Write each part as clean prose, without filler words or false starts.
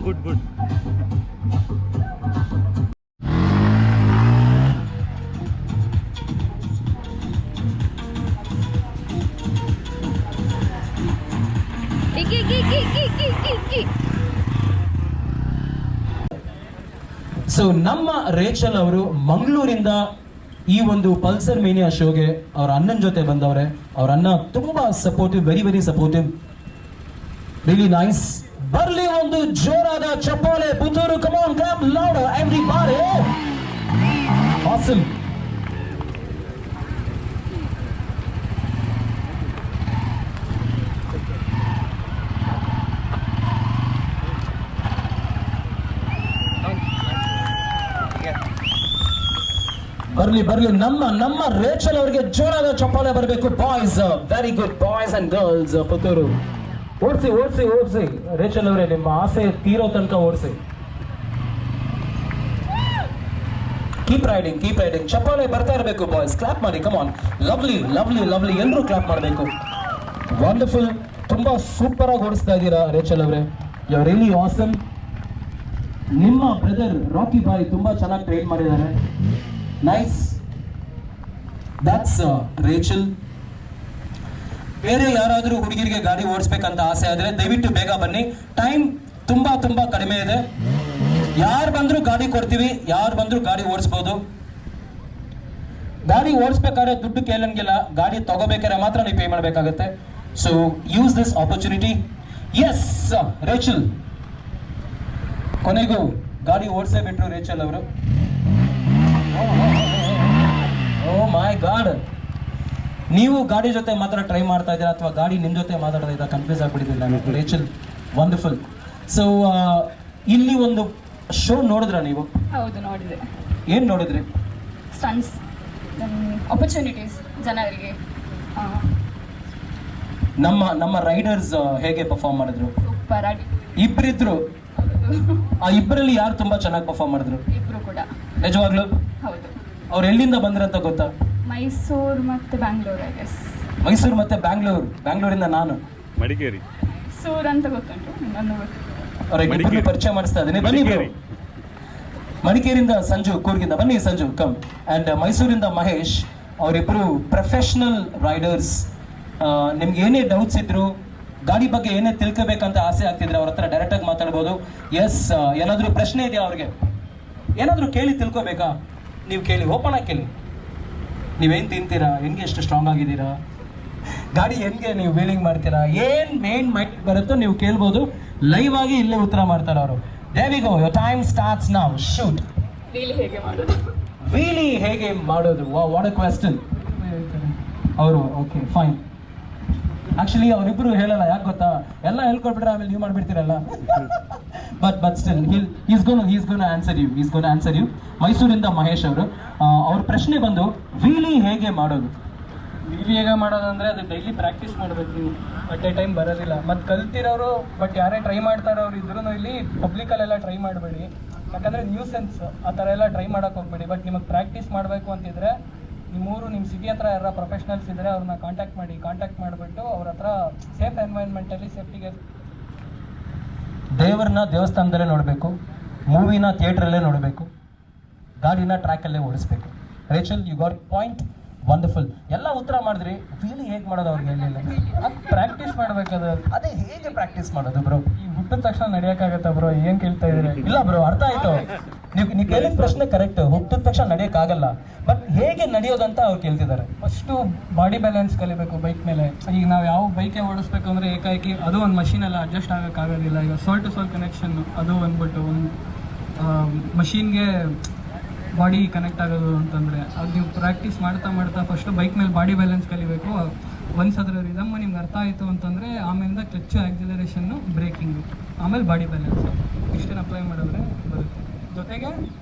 Good so ನಮ್ಮ Rachel ಅವರು ಮಂಗಳೂರಿಂದ ಈ ಒಂದು ಪಲ್ಸರ್ ಮೇನಿಯಾ ಶೋಗೆ ಅವ್ರ ಅಣ್ಣನ ಜೊತೆ ಬಂದವ್ರೆ. ಅವ್ರ ಅಣ್ಣ ತುಂಬಾ supportive, very supportive, really nice. ಬರ್ಲಿ ಒಂದು ಜೋರಾದ ಚಪ್ಪಾಳೆ Puttur. Come on, clap loud everybody. Awesome. ಬರ್ಲಿ ನಮ್ಮ ರೇಚಲ್ ಅವರಿಗೆ ಜೋರಾದ ಚಪ್ಪಾಳೆ ಬರಬೇಕು. Boys, very good boys and girls. Puttur ಓಡಿಸಿ ರೇಚಲ್ ಅವರೇ, ನಿಮ್ಮ ಆಸೆ ತೀರೋ ತನಕ ಓಡಿಸಿ. Keep riding. ಚಪ್ಪಾಳೆ ಬರ್ತಾ ಇರಬೇಕು ಬಾಯ್ಸ್. ಕ್ಲಾಪ್ ಮಾಡಿ, ಕಮ್ ಆನ್. ಲವ್ಲಿ ಎಲ್ಲರೂ ಕ್ಲಾಪ್ ಮಾಡಬೇಕು. ವಂಡರ್ಫುಲ್. ತುಂಬಾ ಸೂಪರ್ ಆಗಿ ಓಡಿಸ್ತಾ ಇದ್ದೀರಾ ರೇಚಲ್ ಅವರೇ. You are really awesome. ನಿಮ್ಮ ಬ್ರದರ್ ರಾಕಿ ಬಾಯ್ ತುಂಬಾ ಚೆನ್ನಾಗಿ ಟ್ರೈನ್ ಮಾಡಿದ್ದಾರೆ. ನೈಸ್. That's Rachel. ಬೇರೆ ಯಾರಾದರೂ ಹುಡುಗಿರಿಗೆ ಗಾಡಿ ಓಡಿಸ್ಬೇಕಂತ ಆಸೆ ಆದ್ರೆ ದಯವಿಟ್ಟು ಬೇಗ ಬನ್ನಿ. ಟೈಮ್ ತುಂಬಾ ಕಡಿಮೆ ಇದೆ. ಯಾರು ಬಂದ್ರು ಗಾಡಿ ಕೊಡ್ತೀವಿ, ಯಾರು ಬಂದ್ರು ಗಾಡಿ ಓಡಿಸ್ಬೋದು. ಗಾಡಿ ಓಡಿಸ್ಬೇಕಾದ್ರೆ ದುಡ್ಡು ಕೇಳಂಗಿಲ್ಲ, ಗಾಡಿ ತಗೋಬೇಕಾದ್ರೆ ಮಾತ್ರ ನೀವು ಪೇ ಮಾಡಬೇಕಾಗುತ್ತೆ. So use this opportunity. Yes Rachel, ಕೊನೆಗೂ ಗಾಡಿ ಓಡಿಸೇ ಬಿಟ್ರು ರೇಚಲ್ ಅವರು. Oh my God. ನೀವು ಗಾಡಿ ಜೊತೆ ಮಾತ್ರ ಟ್ರೈ ಮಾಡ್ತಾ ಇದ್ದೀರಾ ಅಥವಾ ಗಾಡಿ ನಿಮ್ ಜೊತೆ ಮಾತಾಡ್ತಾ ಇದ್ದ? ಕನ್ಫ್ಯೂಸ್ ಆಗ್ಬಿಟ್ಟಿದ್ದಿಲ್ಲ ನಾನು. Rachel wonderful. ಸೊ ಇಲ್ಲಿ ಒಂದು ಶೋ ನೋಡಿದ್ರ ನೀವು? ಹೌದು, ನೋಡಿದೆ. ಏನ್ ನೋಡಿದ್ರಿ? ಸ್ಟಂಟ್ಸ್, ಆಪರ್ಚುನಿಟೀಸ್ ಜನರಿಗೆ. ನಮ್ಮ ರೈಡರ್ಸ್ ಹೇಗೆ ಪರ್ಫಾರ್ಮ್ ಮಾಡಿದ್ರು? ಸೂಪರ್ ಆಗಿ ಇಬ್ಬರಿದ್ರು. ಆ ಇಬ್ಬರಲ್ಲಿ ಯಾರು ತುಂಬಾ ಚೆನ್ನಾಗಿ ಪರ್ಫಾರ್ಮ್ ಮಾಡಿದ್ರು? ಇಬ್ರು ಕೂಡ. ನಿಜವಾಗ್ಲು? ಹೌದು. ಅವ್ರು ಎಲ್ಲಿಂದ ಬಂದ್ರಂತ ಗೊತ್ತಾ? ಮೈಸೂರು ಮತ್ತೆ ಬ್ಯಾಂಗ್ಳೂರ್, ಐ ಗೆಸ್. ಮೈಸೂರು ಮತ್ತೆ ಬ್ಯಾಂಗ್ಳೂರಿಂದ ನಾನು ಮಡಿಕೇರಿ. ಮೈಸೂರು ಅಂತ ಗೊತ್ತುಂಟು, ಇನ್ನೊಂದು ಗೊತ್ತು. ಅವ್ರಿಗೆ ಪರಿಚಯ ಮಾಡಿಸ್ತಾ ಇದ್ದೀನಿ. ಬನ್ನಿ ಬ್ರೋ. ಮಡಿಕೇರಿಯಿಂದ ಸಂಜು, ಕೂರ್ಗಿಂದ ಬನ್ನಿ ಸಂಜು, ಕಮ್. ಅಂಡ್ ಮೈಸೂರಿಂದ ಮಹೇಶ್. ಅವರಿಬ್ಬರು ಪ್ರೊಫೆಷನಲ್ ರೈಡರ್ಸ್. ನಿಮ್ಗೆ ಏನೇ ಡೌಟ್ಸ್ ಇದ್ರು, ಗಾಡಿ ಬಗ್ಗೆ ಏನೇ ತಿಳ್ಕೋಬೇಕಂತ ಆಸೆ ಆಗ್ತಿದ್ರೆ ಅವ್ರ ಹತ್ರ ಡೈರೆಕ್ಟ್ ಆಗಿ ಮಾತಾಡ್ಬೋದು. ಎಸ್, ಏನಾದರೂ ಪ್ರಶ್ನೆ ಇದೆಯಾ ಅವ್ರಿಗೆ? ಏನಾದರೂ ಕೇಳಿ ತಿಳ್ಕೋಬೇಕಾ? ನೀವು ಕೇಳಿ, ಓಪನ್ ಆಗಿ ಕೇಳಿ. ನೀವೇನು ತಿಂತೀರಾ, ಹೆಂಗೆ ಎಷ್ಟು ಸ್ಟ್ರಾಂಗ್ ಆಗಿದ್ದೀರಾ, ಗಾಡಿ ಹೆಂಗೆ ನೀವು ವೀಲಿಂಗ್ ಮಾಡ್ತೀರಾ, ಏನ್ ಮೇನ್ ಮೈಂಡ್ ಬರುತ್ತೋ ನೀವು ಕೇಳ್ಬೋದು. ಲೈವ್ ಆಗಿ ಇಲ್ಲೇ ಉತ್ತರ ಮಾಡ್ತಾರೆ ಅವರು. There we go, your time starts now. Shoot. Wheelie ಹೇಗೆ ಮಾಡೋದು? What a question. ಅವರು ಓಕೆ ಫೈನ್. ಆಕ್ಚುಲಿ ಅವರಿಬ್ರು ಹೇಳಲ್ಲ, ಯಾಕೆ ಗೊತ್ತಾ? ಎಲ್ಲ ಹೇಳ್ಕೊಟ್ಬಿಟ್ರೆ ಆಮೇಲೆ ನೀವು ಮಾಡ್ಬಿಡ್ತೀರಲ್ಲ. But still is gonna answer you. ಮೈಸೂರಿಂದ ಮಹೇಶ್ ಅವರು. ಅವ್ರ ಪ್ರಶ್ನೆ ಬಂದು, ವೀಲಿ ಹೇಗೆ ಮಾಡೋದು? ವೀಲಿ ಹೇಗೆ ಮಾಡೋದಂದ್ರೆ ಅದು ಡೈಲಿ ಪ್ರಾಕ್ಟೀಸ್ ಮಾಡಬೇಕು. ನೀವು ಅಟ್ ಎ ಟೈಮ್ ಬರೋದಿಲ್ಲ. ಮತ್ತು ಕಲ್ತಿರೋರು ಬಟ್ ಯಾರೇ ಟ್ರೈ ಮಾಡ್ತಾರೋರು ಇದ್ರೂ ಇಲ್ಲಿ ಪಬ್ಲಿಕಲ್ಲೆಲ್ಲ ಟ್ರೈ ಮಾಡಬೇಡಿ. ಯಾಕಂದರೆ ನ್ಯೂಸೆನ್ಸ್ ಆ ಥರ ಎಲ್ಲ ಟ್ರೈ ಮಾಡೋಕ್ಕೆ ಹೋಗ್ಬೇಡಿ. ಬಟ್ ನಿಮಗೆ ಪ್ರಾಕ್ಟೀಸ್ ಮಾಡಬೇಕು ಅಂತಿದ್ರೆ ನಿಮ್ಮೂರು, ನಿಮ್ಮ ಸಿಟಿ ಹತ್ರ ಯಾರ ಪ್ರೊಫೆಷ್ನಲ್ಸ್ ಇದ್ದರೆ ಅವ್ರನ್ನ ಕಾಂಟ್ಯಾಕ್ಟ್ ಮಾಡಿಬಿಟ್ಟು ಅವ್ರ ಹತ್ರ ಸೇಫ್ ಎನ್ವೈರ್ನ್ಮೆಂಟಲ್ಲಿ ಸೇಫ್ಟಿಗೆ. ದೇವರನ್ನ ದೇವಸ್ಥಾನದಲ್ಲೇ ನೋಡಬೇಕು, ಮೂವಿನ ಥಿಯೇಟ್ರಲ್ಲೇ ನೋಡಬೇಕು, ಗಾಡಿನ ಟ್ರ್ಯಾಕಲ್ಲೇ ಓಡಿಸ್ಬೇಕು. Rachel, you got point. Wonderful. ಎಲ್ಲ ಉತ್ತರ ಮಾಡಿದ್ರಿ. ವೀಲಿ ಹೇಗೆ ಮಾಡೋದು ಅವ್ರಿಗೆ ಹೇಳಿಲ್ಲ. ಅದು ಪ್ರಾಕ್ಟೀಸ್ ಮಾಡಬೇಕದು. ಅದೇ ಹೇಗೆ ಪ್ರಾಕ್ಟೀಸ್ ಮಾಡೋದು ಬ್ರೋ? ಈ ಹುಟ್ಟಿದ ತಕ್ಷಣ ನಡೆಯೋಕ್ಕಾಗತ್ತಾ ಬ್ರೋ? ಏನು ಕೇಳ್ತಾ ಇದ್ದೀರಿ? ಇಲ್ಲ ಬ್ರೋ, ಅರ್ಥ ಆಯ್ತು. ನೀವು ಕೇಳಿದ ಪ್ರಶ್ನೆ ಕರೆಕ್ಟ್. ಹುಟ್ಟಿದ ತಕ್ಷಣ ನಡೆಯೋಕ್ಕಾಗಲ್ಲ, ಬಟ್ ಹೇಗೆ ನಡೆಯೋದಂತ ಅವ್ರು ಕೇಳ್ತಿದ್ದಾರೆ. ಫಸ್ಟು ಬಾಡಿ ಬ್ಯಾಲೆನ್ಸ್ ಕಲಿಬೇಕು ಬೈಕ್ ಮೇಲೆ. ಈಗ ನಾವು ಯಾವ ಬೈಕೇ ಓಡಿಸ್ಬೇಕು ಅಂದರೆ ಏಕಾಏಕಿ ಅದು ಒಂದು ಮಷೀನೆಲ್ಲ ಅಡ್ಜಸ್ಟ್ ಆಗೋಕ್ಕಾಗೋದಿಲ್ಲ. ಈಗ ಸೋಲ್ ಟು ಸೋಲ್ ಕನೆಕ್ಷನ್ ಅದು ಅಂದ್ಬಿಟ್ಟು ಒಂದು ಮಷೀನ್ಗೆ ಬಾಡಿ ಕನೆಕ್ಟ್ ಆಗೋದು ಅಂತಂದರೆ ಅದು ನೀವು ಪ್ರಾಕ್ಟೀಸ್ ಮಾಡ್ತಾ ಫಸ್ಟು ಬೈಕ್ ಮೇಲೆ ಬಾಡಿ ಬ್ಯಾಲೆನ್ಸ್ ಕಲಿಬೇಕು. ಒನ್ಸ್ ಅದರ ರಿದಮ್ ನಿಮ್ಗೆ ಅರ್ಥ ಆಯಿತು ಅಂತಂದರೆ ಆಮೇಲಿಂದ ಕ್ಲಚ್ಚು, ಆಕ್ಸಿಲರೇಷನ್ನು, ಬ್ರೇಕಿಂಗು, ಆಮೇಲೆ ಬಾಡಿ ಬ್ಯಾಲೆನ್ಸು ಇಷ್ಟನ್ನು ಅಪ್ಲೈ ಮಾಡಿದ್ರೆ ಬರುತ್ತೆ. ಜೊತೆಗೆ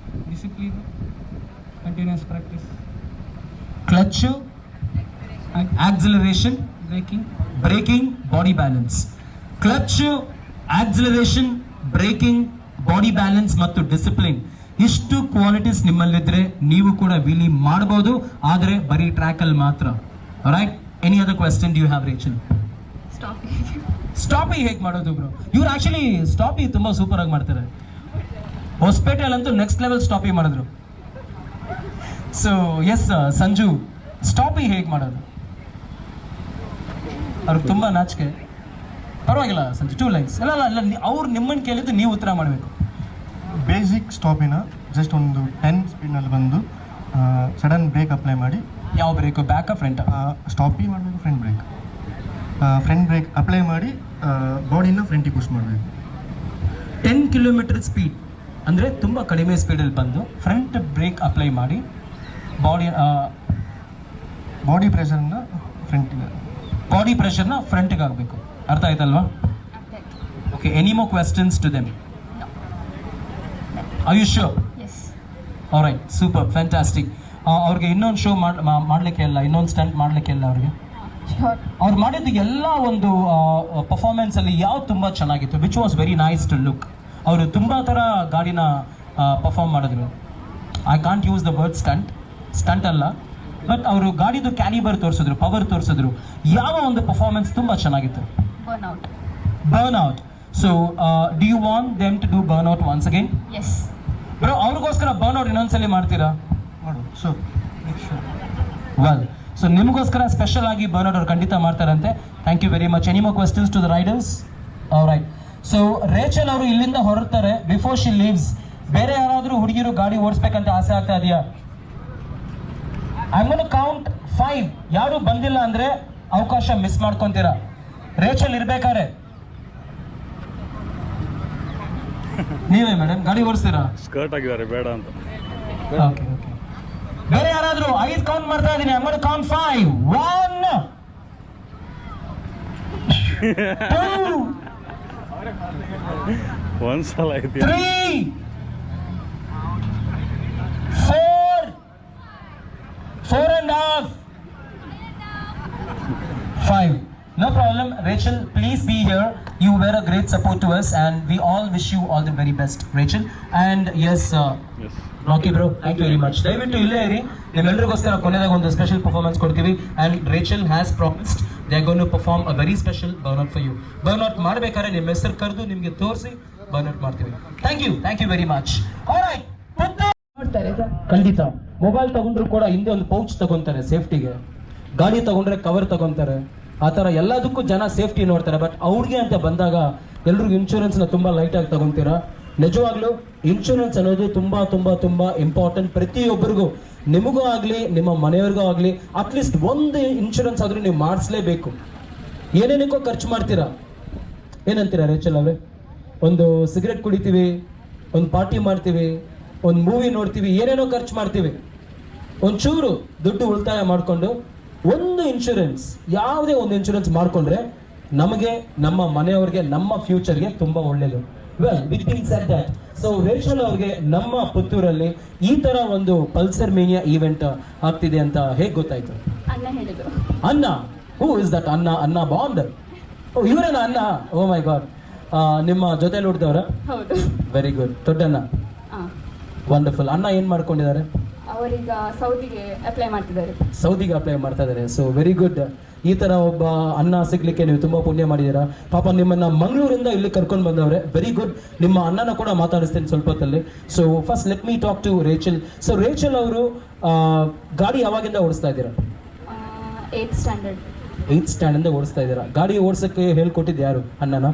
discipline, continuous practice. Clutch, acceleration, braking, body balance. Clutch, acceleration, braking, body balance ಮತ್ತು ಡಿಸಿಪ್ಲಿನ್. ಇಷ್ಟು ಕ್ವಾಲಿಟೀಸ್ ನಿಮ್ಮಲ್ಲಿದ್ರೆ ನೀವು ಕೂಡ ವೀಲಿ ಮಾಡಬಹುದು, ಆದರೆ ಬರೀ ಟ್ರ್ಯಾಕ್ ಅಲ್ಲಿ ಮಾತ್ರ. Right? Any other question do you have Rachel? Stop. Stoppie ಹೇಗೆ ಮಾಡೋದು ಬ್ರೋ? ಇವ್ರು ಆಕ್ಚುಲಿ ಸ್ಟಾಪಿ ತುಂಬಾ ಸೂಪರ್ ಆಗಿ ಮಾಡ್ತಾರೆ. ಹೊಸಪೇಟೆಯಲ್ಲಂತೂ ನೆಕ್ಸ್ಟ್ ಲೆವೆಲ್ ಸ್ಟಾಪಿ ಮಾಡಿದ್ರು. ಸೊ ಎಸ್ ಸಂಜು, ಸ್ಟಾಪಿ ಹೇಗೆ ಮಾಡೋದು? ಅವ್ರಿಗೆ ತುಂಬಾ ನಾಚಿಕೆ. ಪರವಾಗಿಲ್ಲ ಸಂಜು, 2 ಲೈನ್ಸ್. ಅಲ್ಲ ಅವ್ರು ನಿಮ್ಮನ್ನು ಕೇಳಿದ್ದು ನೀವು ಉತ್ತರ ಮಾಡಬೇಕು. ಬೇಸಿಕ್ ಸ್ಟಾಪಿನ ಜಸ್ಟ್ ಒಂದು 10 ಸ್ಪೀಡ್ನಲ್ಲಿ ಬಂದು ಸಡನ್ ಬ್ರೇಕ್ ಅಪ್ಲೈ ಮಾಡಿ. ಯಾವ ಬ್ರೇಕು? ಬ್ಯಾಕಾ ಫ್ರಂಟಾ? ಸ್ಟಾಪಿ ಮಾಡಬೇಕು, ಫ್ರಂಟ್ ಬ್ರೇಕ್ ಅಪ್ಲೈ ಮಾಡಿ ಬಾಡಿನ ಫ್ರಂಟಿಗೆ ಪುಷ್ ಮಾಡಬೇಕು. 10 ಕಿಲೋಮೀಟರ್ ಸ್ಪೀಡ್ ಅಂದರೆ ತುಂಬ ಕಡಿಮೆ ಸ್ಪೀಡಲ್ಲಿ ಬಂದು ಫ್ರಂಟ್ ಬ್ರೇಕ್ ಅಪ್ಲೈ ಮಾಡಿ ಬಾಡಿ ಪ್ರೆಷರ್ನ ಫ್ರಂಟಿಗೆ ಆಗಬೇಕು. ಅರ್ಥ ಆಯ್ತಲ್ವಾ? Okay, any more questions to them? Are you sure? Yes. Alright, super, fantastic. ಅವ್ರಿಗೆ ಇನ್ನೊಂದು ಶೋ ಮಾಡಲಿಕ್ಕೆ ಇಲ್ಲ, ಇನ್ನೊಂದು ಸ್ಟಂಟ್ ಮಾಡಲಿಕ್ಕೆ ಇಲ್ಲ ಅವ್ರಿಗೆ. ಶ್ಯೂರ್. ಅವ್ರು ಮಾಡಿದ್ದು ಎಲ್ಲ ಒಂದು ಪರ್ಫಾರ್ಮೆನ್ಸಲ್ಲಿ ಯಾವ್ದು ತುಂಬ ಚೆನ್ನಾಗಿತ್ತು, which was very nice to look. ಅವರು ತುಂಬ ಥರ ಗಾಡಿನ ಪರ್ಫಾರ್ಮ್ ಮಾಡಿದ್ರು. I can't use the word stunt ಅಲ್ಲ, ಬಟ್ ಅವರು ಗಾಡಿದು ಕ್ಯಾಲಿಬರ್ ತೋರಿಸಿದ್ರು, ಪವರ್ ತೋರಿಸಿದ್ರು. ಯಾವ ಒಂದು ಪರ್ಫಾರ್ಮೆನ್ಸ್ ತುಂಬ ಚೆನ್ನಾಗಿತ್ತು. Burn out. So do you want them to do burn out once again? Yes. Bro, ಅವ್ರಿಗೋಸ್ಕರ ಬರ್ನ್ ಔಟ್ ಇನ್ನೊಂದ್ಸಲಿ ಮಾಡ್ತೀರಾ? ಮಾಡೋದು. ಸೊ ವೆಲ್, ಸೊ ನಿಮಗೋಸ್ಕರ ಸ್ಪೆಷಲ್ ಆಗಿ ಬರ್ನ್ ಔಟ್ ಅವ್ರು ಖಂಡಿತ ಮಾಡ್ತಾರಂತೆ. Thank you very much. Any more questions to the riders? Right. So Rachel ಅವರು ಇಲ್ಲಿಂದ ಹೊರಡ್ತಾರೆ. ಬಿಫೋರ್ ಶಿ ಲೀವ್ಸ್, ಬೇರೆ ಯಾರಾದರೂ ಹುಡುಗಿರು ಗಾಡಿ ಓಡಿಸ್ಬೇಕಂತ ಆಸೆ ಆಗ್ತಾ ಇದೆಯಾ? I am gonna count 5. ಯಾರು ಬಂದಿಲ್ಲ ಅಂದ್ರೆ ಅವಕಾಶ ಮಿಸ್ ಮಾಡ್ಕೊಂತೀರಾ. ರೇಚಲ್ ಇರ್ಬೇಕಾರೆ ನೀವೇ ಮೇಡಮ್ ಗಾಡಿ ಓಡಿಸ್ತೀರಾ? ಸ್ಕರ್ಟ್ ಆಗಿದ್ದಾರೆ ಬೇಡ ಅಂತ. Okay okay. ಬೇರೆ ಯಾರಾದರೂ? 5 ಕೌಂಟ್ ಮಾಡ್ತಾ ಇದ್ದೀನಿ. I am gonna count 5. 1 2 ಒಂದ್ಸಲ ಐತಿ 3 4 4.5 5. No problem, Rachel, please be here. You were a great support to us and we all wish you all the very best, Rachel. And yes, yes. Rocky bro, thank you very much. ದಯವಿಟ್ಟು ಇಲ್ಲೇ ಇರಿ. ನಿಮ್ಮೆಲ್ಲರಿಗೋಸ್ಕರ ಕೊನೆದಾಗ ಒಂದು special performance ಕೊಡ್ತೀವಿ. And Rachel has promised they are going to perform a very special burnout for you. Burnout ಮಾಡಬೇಕಾದ್ರೆ ನಿಮ್ಮ ಹೆಸರು ಕರೆದು ನಿಮಗೆ ತೋರಿಸಿ ಬರ್ನ್ಔಟ್ ಮಾಡ್ತೀವಿ. Thank you very much. Alright, ನೋಡ್ತಾರೆ ಸರ್. ಖಂಡಿತ. ಮೊಬೈಲ್ ತಗೊಂಡ್ರು ಕೂಡ ಹಿಂದೆ ಒಂದು ಪೌಚ್ ತಗೊಂತಾರೆ ಸೇಫ್ಟಿಗೆ. ಗಾಡಿ ತಗೊಂಡ್ರೆ ಕವರ್ ತಗೊಂತಾರೆ. ಆ ಥರ ಎಲ್ಲದಕ್ಕೂ ಜನ ಸೇಫ್ಟಿ ನೋಡ್ತಾರೆ. ಬಟ್ ಅವ್ರಿಗೆ ಅಂತ ಬಂದಾಗ ಎಲ್ರಿಗೂ ಇನ್ಶೂರೆನ್ಸ್ನ ತುಂಬ ಲೈಟಾಗಿ ತಗೊಂತೀರಾ. ನಿಜವಾಗ್ಲೂ ಇನ್ಶೂರೆನ್ಸ್ ಅನ್ನೋದು ತುಂಬ ತುಂಬ ತುಂಬ ಇಂಪಾರ್ಟೆಂಟ್. ಪ್ರತಿಯೊಬ್ಬರಿಗೂ, ನಿಮಗೂ ಆಗಲಿ ನಿಮ್ಮ ಮನೆಯವ್ರಿಗೂ ಆಗಲಿ ಅಟ್ಲೀಸ್ಟ್ ಒಂದು ಇನ್ಶೂರೆನ್ಸ್ ಆದರೂ ನೀವು ಮಾಡಿಸ್ಲೇಬೇಕು. ಏನೇನಕ್ಕೋ ಖರ್ಚು ಮಾಡ್ತೀರಾ. ಏನಂತೀರಾ ರೇಚಲ್ ಅವರೇ? ಒಂದು ಸಿಗರೆಟ್ ಕುಡಿತೀವಿ, ಒಂದು ಪಾರ್ಟಿ ಮಾಡ್ತೀವಿ, ಒಂದು ಮೂವಿ ನೋಡ್ತೀವಿ, ಏನೇನೋ ಖರ್ಚು ಮಾಡ್ತೀವಿ. ಒಂಚೂರು ದುಡ್ಡು ಉಳಿತಾಯ ಮಾಡಿಕೊಂಡು ಒಂದು ಇನ್ಶೂರೆನ್ಸ್, ಯಾವುದೇ ಒಂದು ಇನ್ಶೂರೆನ್ಸ್ ಮಾಡಿಕೊಂಡ್ರೆ ನಮಗೆ, ನಮ್ಮ ಮನೆಯವ್ರಿಗೆ, ನಮ್ಮ ಫ್ಯೂಚರ್ಗೆ ತುಂಬ ಒಳ್ಳೆಯದು. Well, with being said that, so Rachel ಅವ್ರಿಗೆ ನಮ್ಮ ಪುತ್ತೂರಲ್ಲಿ ಈ ಥರ ಒಂದು ಪಲ್ಸರ್ ಮೇನಿಯಾ ಈವೆಂಟ್ ಆಗ್ತಿದೆ ಅಂತ ಹೇಗೆ ಗೊತ್ತಾಯ್ತು? ಅಣ್ಣ ಹೇಳಿದ್ರು. ಅಣ್ಣ? ಹೂ ಇಸ್ ದಟ್ ಅಣ್ಣ? ಅಣ್ಣ ಬಾಂಡ್? ಓ, ಇವರೇನ ಅಣ್ಣ? Oh my god. ನಿಮ್ಮ ಜೊತೆಲಿ ಹುಡ್ದವ್ರ? ಹೌದು. Very good. ದೊಡ್ಡಣ್ಣ. ಹಾಂ. ವಂಡರ್ಫುಲ್. ಅಣ್ಣ ಏನು ಮಾಡ್ಕೊಂಡಿದ್ದಾರೆ? ಅವರೀಗ ಸೌದಿಗೆ ಅಪ್ಲೈ ಮಾಡ್ತಿದ್ದಾರೆ. ಸೌದಿಗೆ ಅಪ್ಲೈ ಮಾಡ್ತಾ ಇದ್ದಾರೆ. So very good. ಈ ಥರ ಒಬ್ಬ ಅಣ್ಣ ಸಿಗ್ಲಿಕ್ಕೆ ನೀವು ತುಂಬ ಪುಣ್ಯ ಮಾಡಿದ್ದೀರಾ. ಪಾಪ ನಿಮ್ಮನ್ನ ಮಂಗಳೂರಿಂದ ಇಲ್ಲಿ ಕರ್ಕೊಂಡು ಬಂದವ್ರೆ. Very good. ನಿಮ್ಮ ಅಣ್ಣನ ಕೂಡ ಮಾತಾಡಿಸ್ತೀನಿ ಸ್ವಲ್ಪ ಹೊತ್ತಲ್ಲಿ. So first let me talk to Rachel. So Rachel ಅವರು ಗಾಡಿ ಯಾವಾಗಿಂದ ಓಡಿಸ್ತಾ ಇದ್ದೀರಾ? 8th standard. 8th ಸ್ಟ್ಯಾಂಡಿಂದ ಓಡಿಸ್ತಾ ಇದ್ದೀರಾ. ಗಾಡಿ ಓಡಿಸೋಕ್ಕೆ ಹೇಳ್ಕೊಟ್ಟಿದ್ದು ಯಾರು? ಅಣ್ಣನ?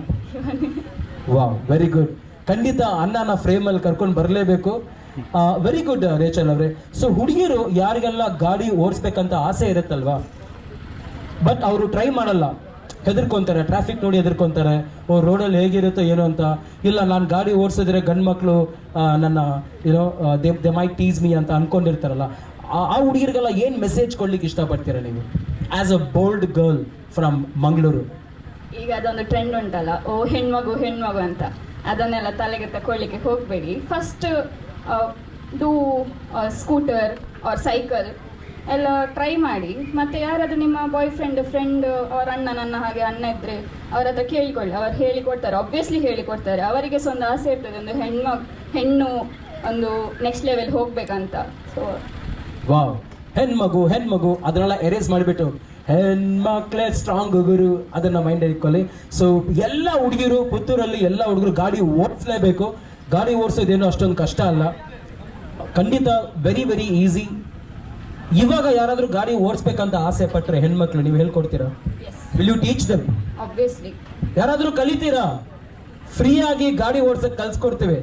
Wow, very good. ಖಂಡಿತ ಅಣ್ಣನ ಫ್ರೇಮಲ್ಲಿ ಕರ್ಕೊಂಡು ಬರಲೇಬೇಕು. ವೆರಿ ಗುಡ್ ರೇಚಲ್ ಅವರೇ. ಸೊ ಹುಡುಗಿರು ಯಾರಿಗೆಲ್ಲ ಗಾಡಿ ಓಡಿಸ್ಬೇಕಂತ ಆಸೆ ಇರುತ್ತಲ್ವಾ, ಬಟ್ ಅವರು ಟ್ರೈ ಮಾಡಲ್ಲ, ಹೆದರ್ಕೊಂತಾರೆ, ಟ್ರಾಫಿಕ್ ನೋಡಿ ಹೆದರ್ಕೊಂತಾರೆ. ಓ, ರೋಡಲ್ಲಿ ಹೇಗಿರುತ್ತೋ ಏನೋ ಅಂತ. ಇಲ್ಲ, ನಾನು ಗಾಡಿ ಓಡಿಸಿದ್ರೆ ಗಂಡು ಮಕ್ಕಳು ನನ್ನ ಏನೋ ದೆ ಮೈಟ್ ಟೀಸ್ ಮೀ ಅಂತ ಅನ್ಕೊಂಡಿರ್ತಾರಲ್ಲ. ಆ ಹುಡುಗಿರಿಗೆಲ್ಲ ಏನು ಮೆಸೇಜ್ ಕೊಡ್ಲಿಕ್ಕೆ ಇಷ್ಟಪಡ್ತೀರಾ ನೀವು as a bold girl from Mangaluru? ಈಗ ಅದೊಂದು ಟ್ರೆಂಡ್ ಉಂಟಲ್ಲ, ಓ ಹೆಣ್ಮಗು ಅಂತ, ಅದನ್ನೆಲ್ಲ ತಲೆಗೆ ತಗೊಳ್ಳಿಕ್ಕೆ ಹೋಗಬೇಡಿ. First do scooter or cycle ಎಲ್ಲ ಟ್ರೈ ಮಾಡಿ. ಮತ್ತು ಯಾರಾದರೂ ನಿಮ್ಮ ಬಾಯ್ ಫ್ರೆಂಡ್ ಅವ್ರ ಅಣ್ಣ, ನನ್ನ ಹಾಗೆ ಅಣ್ಣ ಇದ್ದರೆ ಅವ್ರ ಹತ್ರ ಕೇಳಿಕೊಳ್ಳಿ. ಅವ್ರು ಹೇಳಿಕೊಡ್ತಾರೆ, ಆಬ್ವಿಯಸ್ಲಿ ಹೇಳಿಕೊಡ್ತಾರೆ. ಅವರಿಗೆ ಸಹ ಒಂದು ಆಸೆ ಇರ್ತದೆ, ಒಂದು ಹೆಣ್ಣು ಒಂದು ನೆಕ್ಸ್ಟ್ ಲೆವೆಲ್ ಹೋಗ್ಬೇಕಂತ. ಸೊ ವಾವ್, ಹೆಣ್ಮಗು ಅದನ್ನೆಲ್ಲ ಎರೇಸ್ ಮಾಡಿಬಿಟ್ಟು ಹೆಣ್ಮಕ್ಳೇ ಸ್ಟ್ರಾಂಗ್ ಗುರು, ಅದನ್ನ ಮೈಂಡ್ ಇಟ್ಕೊಳ್ಳಿ. ಸೊ ಎಲ್ಲ ಹುಡುಗಿರು, ಪುತ್ತೂರಲ್ಲಿ ಎಲ್ಲ ಹುಡುಗರು ಗಾಡಿ ಓಡಿಸ್ಲೇಬೇಕು. ಗಾಡಿ ಓಡಿಸೋದೇನು ಅಷ್ಟೊಂದು ಕಷ್ಟ ಅಲ್ಲ, ಖಂಡಿತ ವೆರಿ ವೆರಿ ಈಸಿ. ಇವಾಗ ಯಾರಾದರೂ ಗಾಡಿ ಓಡಿಸ್ಬೇಕಂತ ಆಸೆ ಪಟ್ಟರೆ ಹೆಣ್ಮಕ್ಳು, ನೀವು ಹೇಳ್ಕೊಡ್ತೀರಾ? Will you teach them? Obviously. ಯಾರಾದರೂ ಕಲಿತೀರಾ? ಫ್ರೀ ಆಗಿ ಗಾಡಿ ಓಡಿಸಕ್ ಕಲ್ಸ್ಕೊಡ್ತೀವಿ.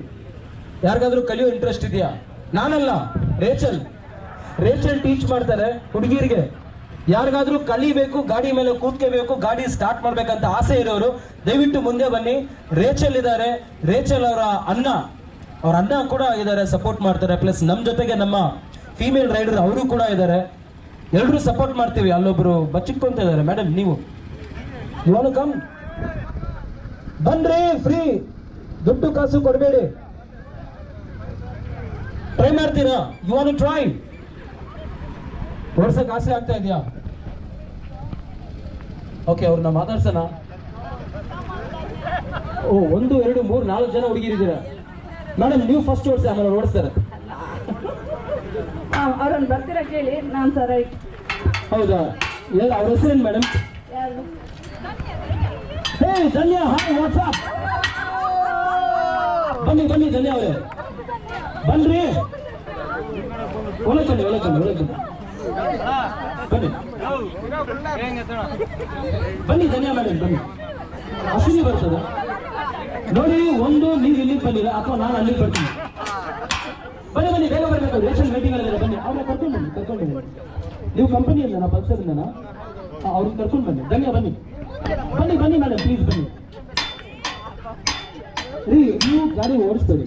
ಯಾರಿಗಾದ್ರೂ ಕಲಿಯೋ ಇಂಟ್ರೆಸ್ಟ್ ಇದೆಯಾ? ನಾನಲ್ಲ, ರೇಚಲ್ ಟೀಚ್ ಮಾಡ್ತಾರೆ ಹುಡುಗಿರಿಗೆ. ಯಾರಿಗಾದ್ರೂ ಕಲಿಬೇಕು, ಗಾಡಿ ಮೇಲೆ ಕೂತ್ಕೋಬೇಕು, ಗಾಡಿ ಸ್ಟಾರ್ಟ್ ಮಾಡ್ಬೇಕಂತ ಆಸೆ ಇರೋರು ದಯವಿಟ್ಟು ಮುಂದೆ ಬನ್ನಿ. ರೇಚಲ್ ಇದ್ದಾರೆ, ರೇಚಲ್ ಅವರ ಅಣ್ಣ ಕೂಡ ಇದ್ದಾರೆ, ಸಪೋರ್ಟ್ ಮಾಡ್ತಾರೆ. ಪ್ಲಸ್ ನಮ್ಮ ಜೊತೆಗೆ ನಮ್ಮ ಫೀಮೇಲ್ ರೈಡರ್ ಅವರು ಕೂಡ ಇದ್ದಾರೆ. ಎಲ್ಲರೂ ಸಪೋರ್ಟ್ ಮಾಡ್ತೀವಿ. ಅಲ್ಲೊಬ್ರು ಬಚ್ಚಿಟ್ಕೊಂತ ಇದ್ದಾರೆ. ಮೇಡಮ್, ನೀವು ಇವಾಗ ಕಮ್ ಬನ್ರಿ, ಫ್ರೀ, ದುಡ್ಡು ಕಾಸು ಕೊಡಬೇಡಿ. ಟ್ರೈ ಮಾಡ್ತೀರಾ? You want to try? ಓಡ್ಸಕ್ ಆಸೆ ಆಗ್ತಾ ಇದೆಯಾ? ಓಕೆ, ಅವ್ರನ್ನ ಮಾತಾಡ್ಸೋಣ. ಓ, 1 2 3 4 ಜನ ಹುಡುಗಿರಿದ್ದೀರಾ. ಮೇಡಮ್, ನೀವು ಫಸ್ಟ್ ಓಡಿಸಿ, ಆಮೇಲೆ ಓಡಿಸ್ತಾರೆ. ಅವ್ರನ್ನ ಬರ್ತೀರಾ ಕೇಳಿ, ನಾನು ಸರ್. ಹೌದಾ? ಎಲ್ಲ ಅವ್ರ ಹೆಸರೇನು ಮೇಡಮ್? ಹೇ ಧನ್ಯ, ಹಾಯ್, ವಾಟ್ಸ್ಆಪ್. ಬನ್ನಿ ಧನ್ಯ ಅವರೇ, ಬನ್ರಿ. ಒಳಗೆ ಬನ್ನಿ ಧನ್ಯ ಮೇಡಮ್, ಬನ್ನಿ. ಅಶ್ವಿನಿ ಬರ್ತದೆ ನೋಡಿ. ಒಂದು ನೀವು ಇಲ್ಲಿಗೆ ಬಂದಿಲ್ಲ, ಅಥವಾ ನಾನು ಅಲ್ಲಿಗೆ ಬರ್ತೀನಿ. ಬನ್ನಿ, ಬೇಗ ಬರಬೇಕು. ರೇಷನ್ ಮೀಟಿಂಗ್ ಅಲ್ಲಿ ಬನ್ನಿ. ಅವ್ರನ್ನ ಕರ್ಕೊಂಡು ಬನ್ನಿ. ನೀವು ಕಂಪನಿಯಿಂದ ಪಲ್ಸರಿಂದ ಅವ್ರನ್ನ ಕರ್ಕೊಂಡು ಬನ್ನಿ. ಧನ್ಯ, ಬನ್ನಿ ಮೇಡಮ್, ಪ್ಲೀಸ್ ಬನ್ನಿ. ರೀ, ನೀವು ಗಾಡಿ ಓಡಿಸ್ತೀರಿ,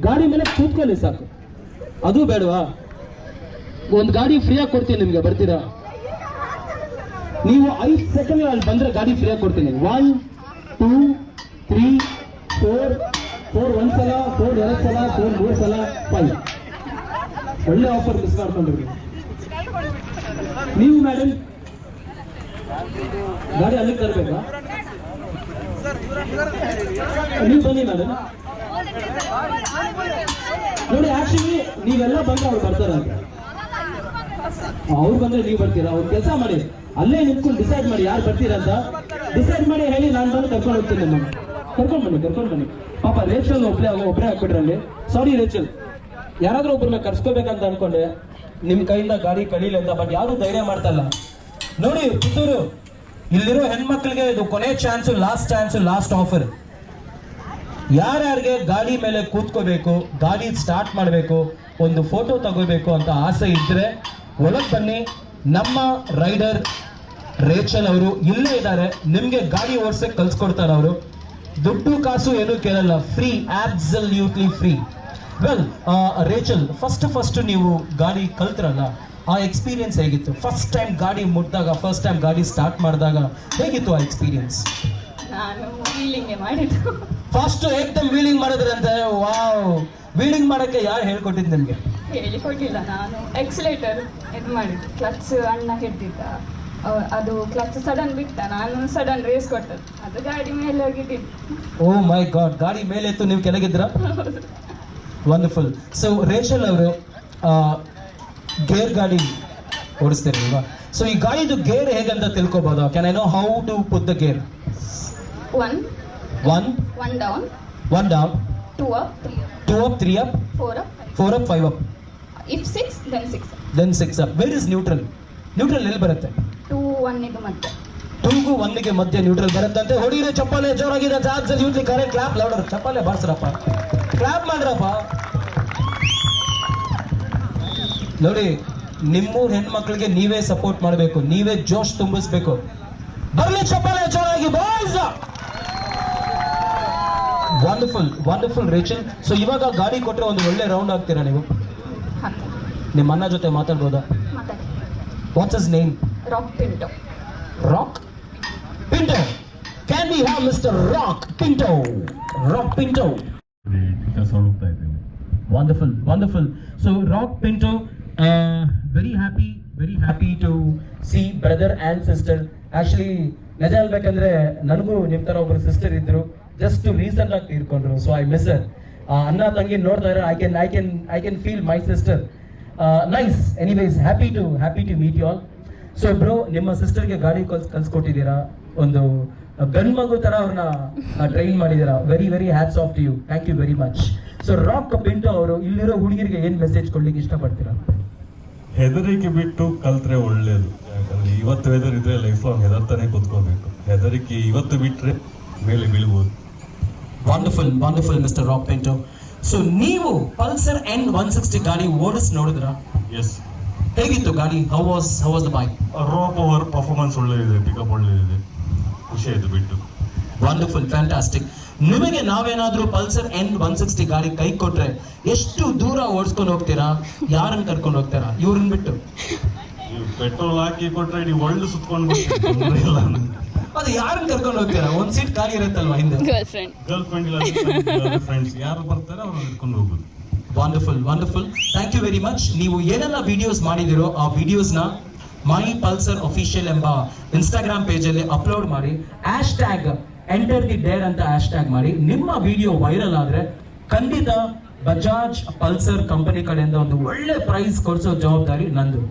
ಗಾಡಿ ಮೇಲೆ ಕೂತ್ಕೊಳ್ಳಿ ಸಾಕು. ಅದು ಬೇಡವಾ? ಒಂದು ಗಾಡಿ ಫ್ರೀಯಾಗಿ ಕೊಡ್ತೀನಿ ನಿಮ್ಗೆ, ಬರ್ತೀರಾ? ನೀವು 5 ಸೆಕೆಂಡ್ ಅಲ್ಲಿ ಬಂದ್ರೆ ಗಾಡಿ ಫ್ರೀಯಾಗಿ ಕೊಡ್ತೀನಿ. 1 2 3 4 ಒಂದ್ಸಲ, 4 2 ಸಲ, 4 3 ಸಲ, 5. ಒಳ್ಳೆ ಆಫರ್ ಮಿಸ್ ಮಾಡ್ಕೊಂಡ್ರಿ ನೀವು. ಮೇಡಮ್, ಗಾಡಿ ಅಲ್ಲಿಗೆ ತರಬೇಕಾ? ನೀವು ಬನ್ನಿ ಮೇಡಮ್. ನೋಡಿ, ಆಕ್ಚುಲಿ ನೀವೆಲ್ಲ ಬಂದ್ರೆ ಅವ್ರು ಬರ್ತಾರೆ ಅಂತ. ಅವ್ರು ಬಂದ್ರೆ ನೀವು ಬರ್ತೀರಾ? ಅವ್ರು ಕೆಲಸ ಮಾಡಿ, ಅಲ್ಲೇ ನಿಂತ್ಕೊಂಡು ಡಿಸೈಡ್ ಮಾಡಿ ಯಾರು ಬರ್ತೀರಾ ಅಂತ ಡಿಸೈಡ್ ಮಾಡಿ ಹೇಳಿ. ನಾನು ಬಂದು ಕರ್ಕೊಂಡು ಹೋಗ್ತೀನಿ. ನಮ್ಮ ಕರ್ಕೊಂಡು ಬನ್ನಿ. ಪಾಪ ರೇಚಲ್ ಒಬ್ಬರೇ ಹಾಕ್ಬಿಟ್ರಲ್ಲಿ. ಸಾರಿ ರೇಚಲ್, ಯಾರಾದ್ರೂ ಒಬ್ಬರನ್ನ ಕರ್ಸ್ಕೋಬೇಕಂತ ಅನ್ಕೊಂಡೆ, ನಿಮ್ ಕೈಯಿಂದ ಗಾಡಿ ಕಲೀಲಿ ಅಂತ. ಬಟ್ ಯಾರು ಧೈರ್ಯ ಮಾಡ್ತಲ್ಲ. ನೋಡಿ ಪುತ್ತೂರು, ಇಲ್ಲಿರೋ ಹೆಣ್ಮಕ್ಳಿಗೆ ಇದು ಕೊನೆ ಚಾನ್ಸು, ಲಾಸ್ಟ್ ಆಫರ್. ಯಾರ್ಯಾರಿಗೆ ಗಾಡಿ ಮೇಲೆ ಕೂತ್ಕೋಬೇಕು, ಗಾಡಿ ಸ್ಟಾರ್ಟ್ ಮಾಡಬೇಕು, ಒಂದು ಫೋಟೋ ತಗೋಬೇಕು ಅಂತ ಆಸೆ ಇದ್ರೆ ಒಳಗೆ ಬನ್ನಿ. ನಮ್ಮ ರೈಡರ್ ರೇಚಲ್ ಅವರು ಇಲ್ಲೇ ಇದ್ದಾರೆ. ನಿಮ್ಗೆ ಗಾಡಿ ಓಡಿಸಕ್ಕೆ ಕಲ್ಸ್ಕೊಡ್ತಾರೆ ಅವರು. ದುಡ್ಡು ಕಾಸು ಏನು ಕೇಳಲ್ಲ, free, absolutely free. Well Rachel, first ನೀವು ಗಾಡಿ ಕಲ್ತ್ರಲ್ಲ, ಆ ಎಕ್ಸ್ಪೀರಿಯನ್ಸ್ ಹೇಗಿತ್ತು? ಫಸ್ಟ್ ಟೈಮ್ ಗಾಡಿ ಮುಟ್ಟಿದಾಗ, ಫಸ್ಟ್ ಟೈಮ್ ಗಾಡಿ ಸ್ಟಾರ್ಟ್ ಮಾಡಿದಾಗ ಹೇಗಿತ್ತು ಆ ಎಕ್ಸ್ಪೀರಿಯನ್ಸ್? ನಾನು ವೀಲಿಂಗ್ ಮಾಡಿದ್ದು. ಫಸ್ಟ್ ಏಕ್ದಮ್ ವೀಲಿಂಗ್ ಮಾಡಿದ್ರಂತೆ. ವಾವ್! ವೀಲಿಂಗ್ ಮಾಡಕ್ಕೆ ಯಾರು ಹೇಳ್ಕೊಟ್ಟಿದ್ದು ನಿಮ್ಗೆ? ಹೇಳಿಕೊಟ್ಟಿಲ್ಲ, ನಾನು ಎಕ್ಸಲೇಟರ್ ಇದು ಮಾಡಿದ್ದು. ಕ್ಲಚ್ ಅಣ್ಣ ಹಿಡ್ದಿದ್ದ, ಅದು ಕ್ಲಚ್ ಸಡನ್ ಬಿಟ್ಟ, ನಾನು ಸಡನ್ ರೇಸ್ ಕೊಟ್ಟದ್ದು, ಅದು ಗಾಡಿ ಮೇಲೆ ಹೋಗಿದ್ದು. ಓ ಮೈ ಗಾಡ್, ಗಾಡಿ ಮೇಲೆ ಇತ್ತು, ನೀವು ಕೆಳಗಿದ್ರ? ವಂಡರ್ಫುಲ್. ಸೊ ರೇಚಲ್ ಅವರು ಗೇರ್ ಗಾಡಿ ಓಡಿಸ್ತೀರಲ್ವಾ? ಸೊ ಈ ಗಾಡಿದು ಗೇರ್ ಹೇಗಂತ ತಿಳ್ಕೊಬೋದಾ? Can I know how to put the gear? One down, 2 up, 3 up, 4 up, 5 up. If 6, then 6 up. Where is neutral? Neutral ಎಲ್ಲಿ ಬರುತ್ತೆ? 2 1 ಗೆ ಮತ್ತೆ 2 ಗೂ 1 ಗೆ ಮಧ್ಯೆ ನ್ಯೂಟ್ರಲ್ ಬರುತ್ತಂತೆ. ಹೊಡಿರೆ ಚಪ್ಪಾಳೆ ಜೋರಾಗಿದೆ. Absolutely correct. Clap louder. ಚಪ್ಪಾಳೆ ಬಾರ್ಸ್ರಪ್ಪ, ಕ್ಲಾಪ್ ಮಾಡ್ರಪ್ಪ. ನೋಡಿ, ನಿಮ್ಮೂರ್ ಹೆಣ್ಮಕ್ಳಿಗೆ ನೀವೇ ಸಪೋರ್ಟ್ ಮಾಡಬೇಕು, ನೀವೇ ಜೋಶ್ ತುಂಬಿಸ್ಬೇಕು. ಬರ್ಲಿ ಚಪ್ಪಾಳೆ ಜೋರಾಗಿ ಬಾಯ್ಸ್. Wonderful Rachel. ಸೊ ಇವಾಗ ಗಾಡಿ ಕೊಟ್ರೆ ಒಂದು ಒಳ್ಳೆ ರೌಂಡ್ ಆಗ್ತೀರಾ ನೀವು? ನಿಮ್ಮ ಅಣ್ಣ ಜೊತೆ ಮಾತಾಡ್ಬೋದಾ? What's his name? Rock Pinto. Rock Pinto. Can we have mister Rock Pinto? Rock Pinto. ಕೆಲಸ ಹುಡುಕ್ತಾ ಇದ್ದೀನಿ. Wonderful. So Rock Pinto, very happy to see brother and sister. Actually, ನಿಜ ಹೇಳ್ಬೇಕಂದ್ರೆ ನನಗೂ ನಿಮ್ ತರ ಒಬ್ರು ಸಿಸ್ಟರ್ ಇದ್ರು, ಜಸ್ಟ್ ರೀಸೆಂಟ್ ಆಗಿ ತೀರ್ಕೊಂಡ್ರು. So I miss her. ಅಣ್ಣ ತಂಗಿ ನೋಡ್ತಾ ಇದ್ದಾರೆ. I can feel my sister. Nice. Anyways, happy to meet you all. So bro, ನಿಮ್ಮ ಸಿಸ್ಟರ್ಗೆ ಗಾಡಿ ಕಲ್ಸ್ಕೊಟ್ಟಿದ್ದೀರಾ, ಒಂದು ಗಂಡ್ ಮಗು ತರ ಅವ್ರನ್ನ ಟ್ರೈನ್ ಮಾಡಿದ್ದೀರಾ. Very very hats off to you. Thank you very much. So rock Pintu ಅವರು ಇಲ್ಲಿರೋ ಹುಡುಗಿರಿಗೆ ಏನ್ ಮೆಸೇಜ್ ಕೊಡ್ಲಿಕ್ಕೆ ಇಷ್ಟಪಡ್ತೀರಾ? ಹೆದರಿಕೆ ಬಿಟ್ಟು ಕಲ್ತ್ರೆ ಒಳ್ಳೇದು. ಯಾಕಂದ್ರೆ ಇವತ್ತು ವೆದರ್ ಇದ್ರೆ ಲೈಫ್ ಲಾಂಗ್ ಹೆದರ್ತಾನೆ ಕೂತ್ಕೋಬೇಕು. ಹೆದರಿಕೆ ಇವತ್ತು ಬಿಟ್ರೆ ಮೇಲೆ ಬೀಳ್ಬೋದು. Wonderful wonderful mister rock Pintu. So ನೀವು ಪಲ್ಸರ್ N160 ಗಾಡಿ ಓಡಿಸ್ ನೋಡಿದ್ರ? ಎಸ್. ಹೇಗಿತ್ತು ಗಾಡಿ? How was the bike? Raw power performance ಒಳ್ಳೆದಿದೆ, ಪಿಕಪ್ ಒಳ್ಳೆದಿದೆ, ಖುಷಿ ಆಯ್ತು ಬಿಟ್ಟು. Wonderful, fantastic. ನಿಮಗೆ ನಾವೇನಾದ್ರೂ ಪಲ್ಸರ್ N160 ಗಾಡಿ ಕೈ ಕೊಟ್ರೆ ಎಷ್ಟು ದೂರ ಓಡಿಸ್ಕೊಂಡು ಹೋಗ್ತೀರಾ? ಯಾರನ್ನ ಕರ್ಕೊಂಡು ಹೋಗ್ತೀರಾ ಇವ್ರನ್ನ ಬಿಟ್ಟು? ನೀವು ಪೆಟ್ರೋಲ್ ಹಾಕಿ ಕೊಟ್ರೆ ನೀವು ಒಳ್ಳೆ ಸುತ್ಕೊಂಡು ಬರ್ತೀರಿ. ಇಲ್ಲ, ಅದು ಯಾರನ್ನ ಕರ್ಕೊಂಡು ಹೋಗ್ತೀರಾ? ಒಂದ್ ಸೀಟ್ ಖಾಲಿ ಇರುತ್ತಲ್ವಾ ಹಿಂದೆ? Girlfriend. ಗರ್ಲ್ ಫ್ರೆಂಡ್ ಇಲ್ಲ ಫ್ರೆಂಡ್ಸ್ ಯಾರು ಬರ್ತಾರೆ ಅವ್ರನ್ನ ಇಟ್ಕೊಂಡು ಹೋಗೋದು. Wonderful wonderful. Thank you very much. ನೀವು ಏನೆಲ್ಲ ವಿಡಿಯೋಸ್ ಮಾಡಿದಿರೋ ಆ ವಿಡಿಯೋಸ್ನ ಮೈ ಪಲ್ಸರ್ ಅಫಿಷಿಯಲ್ ಎಂಬ ಇನ್ಸ್ಟಾಗ್ರಾಮ್ ಪೇಜಲ್ಲಿ ಅಪ್ಲೋಡ್ ಮಾಡಿ, ಹ್ಯಾಶ್ಟ್ಯಾಗ್ ಎಂಟರ್ ದಿ ಡೇರ್ ಅಂತ ಹ್ಯಾಶ್ಟ್ಯಾಗ್ ಮಾಡಿ. ನಿಮ್ಮ ವಿಡಿಯೋ ವೈರಲ್ ಆದ್ರೆ ಖಂಡಿತ ಬಜಾಜ್ ಪಲ್ಸರ್ ಕಂಪನಿ ಕಡೆಯಿಂದ ಒಂದು ಒಳ್ಳೆ ಪ್ರೈಸ್ ಕೊಡಿಸೋ ಜವಾಬ್ದಾರಿ ನಂದು.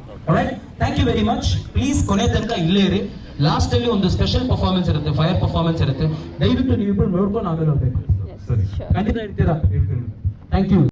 Thank you very much. Please ಕೊನೆ ತನಕ ಇಲ್ಲೇ ಇರಿ. ಲಾಸ್ಟ್ ಅಲ್ಲಿ ಒಂದು ಸ್ಪೆಷಲ್ ಪರ್ಫಾರ್ಮೆನ್ಸ್ ಇರುತ್ತೆ, ಫೈರ್ ಪರ್ಫಾರ್ಮೆನ್ಸ್ ಇರುತ್ತೆ. ದಯವಿಟ್ಟು ನೀವಿಬ್ರು ನೋಡ್ಕೊಂಡು ಆಮೇಲೆ ಹೋಗ್ಬೇಕು. ಸರಿ, ಖಂಡಿತ ಇರ್ತೀರಾ? Thank you.